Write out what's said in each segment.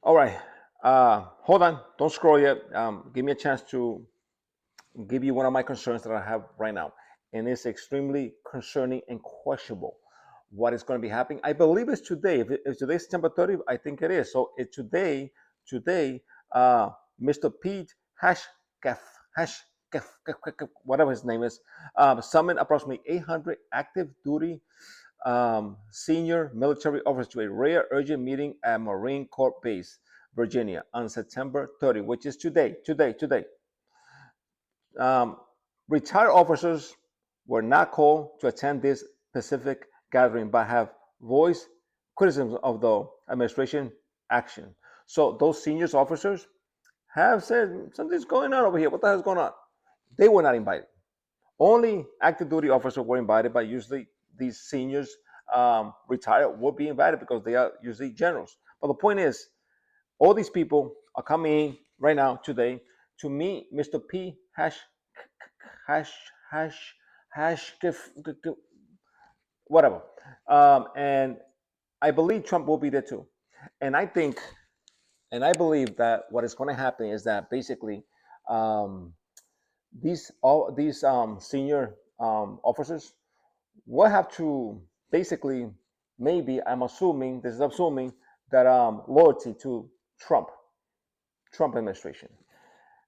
All right. Hold on. Don't scroll yet. Give me a chance to give you one of my concerns that I have right now. And it's extremely concerning and questionable what is going to be happening. I believe it's today. If today's September 30th, I think it is. So it's today, uh, Mr. Pete Hashkef, whatever his name is, summoned approximately 800 active duty senior military officers to a rare urgent meeting at Marine Corps Base, Virginia, on September 30, which is today. Um, Retired officers were not called to attend this specific gathering, but have voiced criticism of the administration action. So those senior officers have said something's going on over here. What the hell is going on? They were not invited. Only active duty officers were invited, but usually these seniors retired will be invited because they are usually generals. But the point is, all these people are coming in right now today to meet Mr. P. Hash hash hash whatever, and I believe Trump will be there too. And I think, and I believe that what is going to happen is that basically um, these senior officers will have to basically, maybe I'm assuming, this is assuming that loyalty to Trump, Trump administration.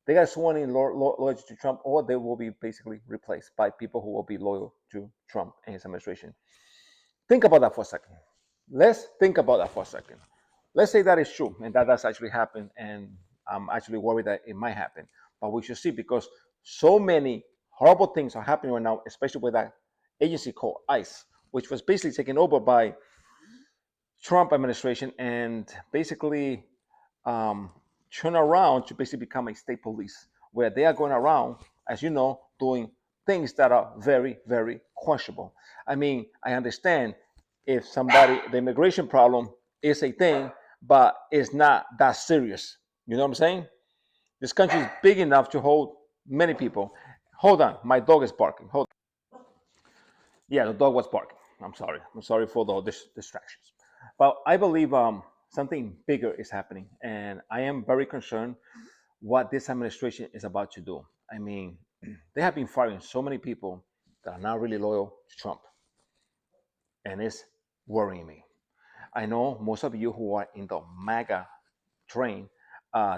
They got sworn in loyalty to Trump, or they will be basically replaced by people who will be loyal to Trump and his administration. Think about that for a second. Let's think about that for a second. Let's say that is true and that does actually happen, and I'm actually worried that it might happen. But we should see, because so many horrible things are happening right now, especially with that agency called ICE, which was basically taken over by Trump administration and basically um, turn around to basically become a state police, where they are going around, as you know, doing things that are very, very questionable. I mean, I understand if somebody, the immigration problem is a thing, but it's not that serious. You know what I'm saying? This country is big enough to hold many people. Hold on, my dog is barking. Hold on. Yeah, the dog was barking. I'm sorry. I'm sorry for the distractions. But I believe something bigger is happening, and I am very concerned what this administration is about to do. I mean, they have been firing so many people that are not really loyal to Trump, and it's worrying me. I know most of you who are in the MAGA train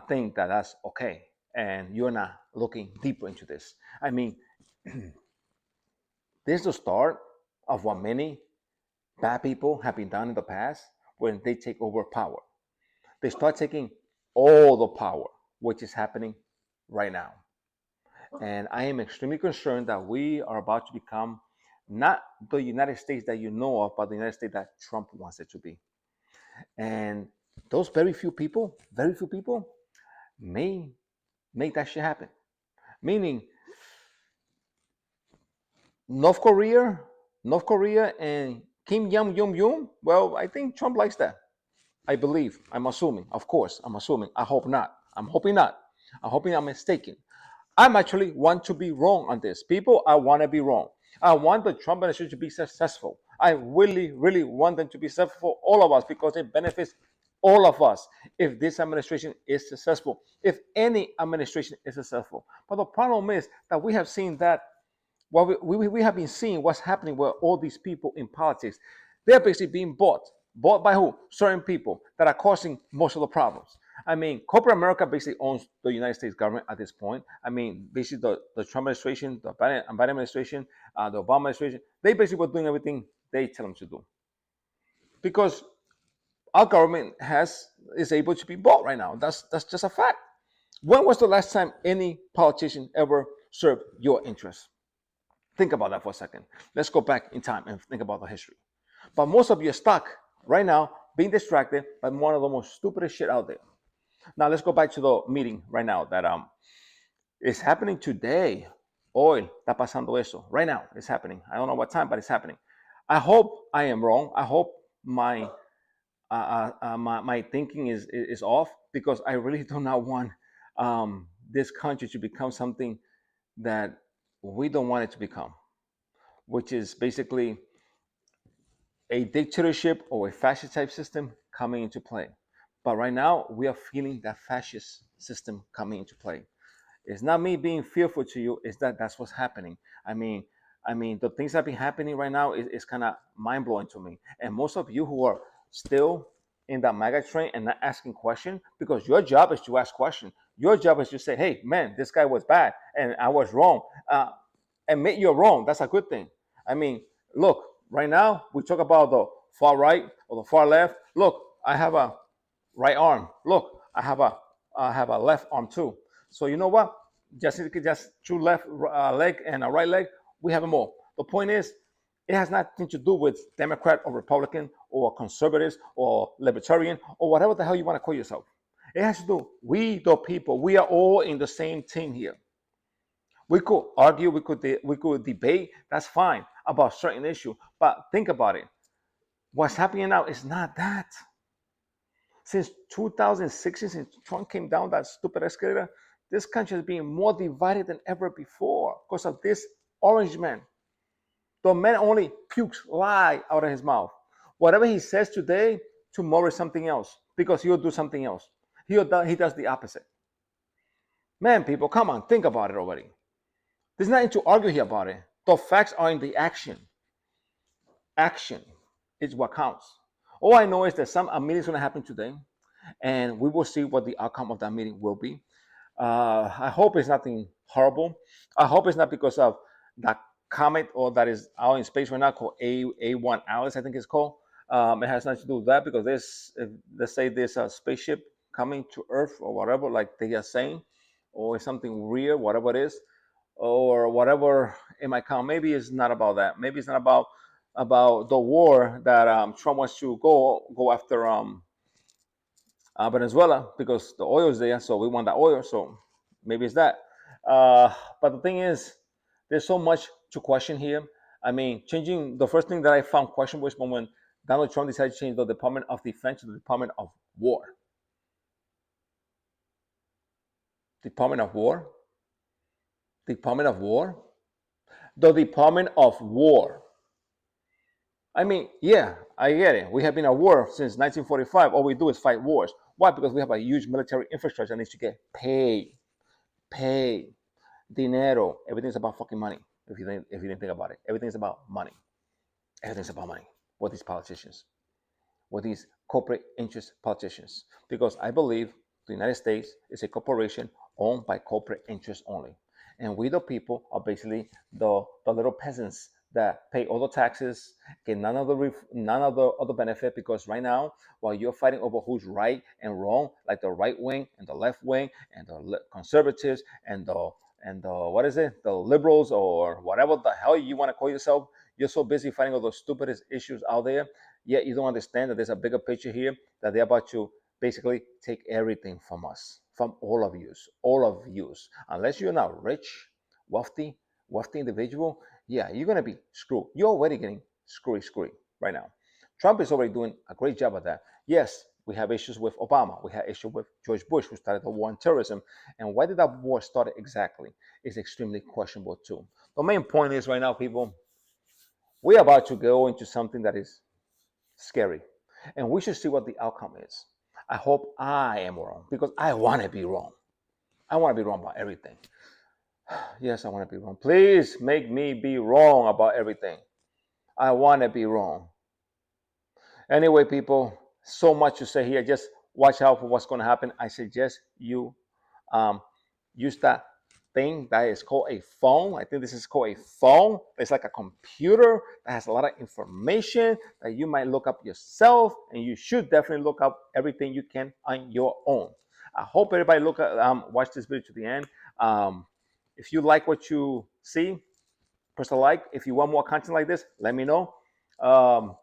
think that that's okay, and you're not looking deeper into this. I mean, this is the start of what many bad people have been done in the past when they take over power. They start taking all the power, which is happening right now. And I am extremely concerned that we are about to become not the United States that you know of, but the United States that Trump wants it to be. And those very few people may make that shit happen. Meaning, North Korea, North Korea and Kim Jong Un. Well, I think Trump likes that. I believe. I'm assuming. Of course, I'm assuming. I hope not. I'm hoping not. I'm hoping I'm mistaken. I'm actually want to be wrong on this. People, I want to be wrong. I want the Trump administration to be successful. I really, really want them to be successful for all of us, because it benefits all of us if this administration is successful, if any administration is successful. But the problem is that we have seen that, well, we have been seeing what's happening with all these people in politics. They're basically being bought. Bought by who? Certain people that are causing most of the problems. I mean, corporate America basically owns the United States government at this point. I mean, basically the Trump administration, the Biden administration, the Obama administration, they basically were doing everything they tell them to do. Because our government is able to be bought right now. That's just a fact. When was the last time any politician ever served your interests? Think about that for a second. Let's go back in time and think about the history. But most of you are stuck right now being distracted by one of the most stupidest shit out there. Now let's go back to the meeting right now that is happening today. Hoy está pasando eso. Right now it's happening. I don't know what time, but it's happening. I hope I am wrong. I hope my thinking is off, because I really do not want this country to become something that we don't want it to become, which is basically a dictatorship or a fascist type system coming into play. But right now, we are feeling that fascist system coming into play. It's not me being fearful to you. It's that that's what's happening. I mean, the things that have been happening right now is kind of mind blowing to me. And most of you who are still in that MAGA train and not asking questions, because your job is to ask questions. Your job is to say, "Hey, man, this guy was bad and I was wrong." Admit you're wrong. That's a good thing. I mean, look, right now we talk about the far right or the far left. Look, I have a right arm. Look, I have a left arm too. So you know what? Just two left leg and a right leg. We have them all. The point is, it has nothing to do with Democrat or Republican or conservatives or libertarian or whatever the hell you want to call yourself. It has to do we the people. We are all in the same team here. We could argue, we could debate. That's fine about certain issue, but think about it. What's happening now is not that. Since 2016, since Trump came down that stupid escalator, this country is being more divided than ever before because of this orange man. The man only pukes lie out of his mouth. Whatever he says today, tomorrow is something else because he'll do something else. He does the opposite. Man, people, come on, think about it already. There's nothing to argue here about it. The facts are in the action. Action is what counts. All I know is that a meeting is going to happen today, and we will see what the outcome of that meeting will be. I hope it's nothing horrible. I hope it's not because of that comet or that is out in space right now called A1 Alice, I think it's called. It has nothing to do with that because let's say there's a spaceship coming to Earth or whatever, like they are saying, or it's something real, whatever it is, or whatever it might come. Maybe it's not about that. Maybe it's not about the war that Trump wants to go after Venezuela because the oil is there, so we want that oil. So maybe it's that. But the thing is, there's so much to question here. I mean, changing the first thing that I found questionable was when Donald Trump decided to change the Department of Defense to the Department of War. Department of War? Department of War? The Department of War. I mean, yeah, I get it. We have been at war since 1945. All we do is fight wars. Why? Because we have a huge military infrastructure that needs to get paid. Pay. Dinero. Everything's about fucking money. If you didn't think about it, everything's about money. Everything's about money. With these politicians, with these corporate interest politicians, because I believe the United States is a corporation owned by corporate interests only, and we the people are basically the little peasants that pay all the taxes, get none of the other benefit. Because right now, while you're fighting over who's right and wrong, like the right wing and the left wing and the conservatives and the what is it, the liberals or whatever the hell you want to call yourself, you're so busy fighting all those stupidest issues out there. Yet you don't understand that there's a bigger picture here, that they're about to basically take everything from us, from all of yous. Unless you're not rich, wealthy, wealthy individual, yeah, you're gonna be screwed. You're already getting screwy right now. Trump is already doing a great job of that. Yes, we have issues with Obama. We have issues with George Bush, who started the war on terrorism. And why did that war start exactly? Is extremely questionable too. The main point is right now, people, we're about to go into something that is scary, and we should see what the outcome is. I hope I am wrong because I want to be wrong. I want to be wrong about everything. Yes, I want to be wrong. Please make me be wrong about everything. I want to be wrong. Anyway, people, so much to say here. Just watch out for what's going to happen. I suggest you um, use that thing that is called a phone. I think this is called a phone. It's like a computer that has a lot of information that you might look up yourself, and you should definitely look up everything you can on your own. I hope everybody watch this video to the end. If you like what you see, press a like. If you want more content like this, let me know. Um,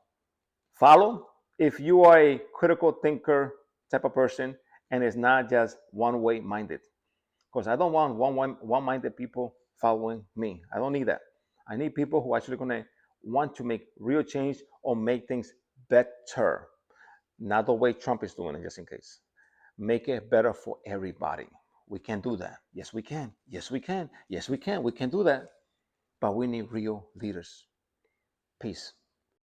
Follow if you are a critical thinker type of person and it's not just one way minded, because I don't want one minded people following me. I don't need that. I need people who are actually going to want to make real change or make things better, not the way Trump is doing it. Just in case, make it better for everybody. We can do that. Yes, we can. Yes, we can. Yes, we can. We can do that, but we need real leaders. Peace.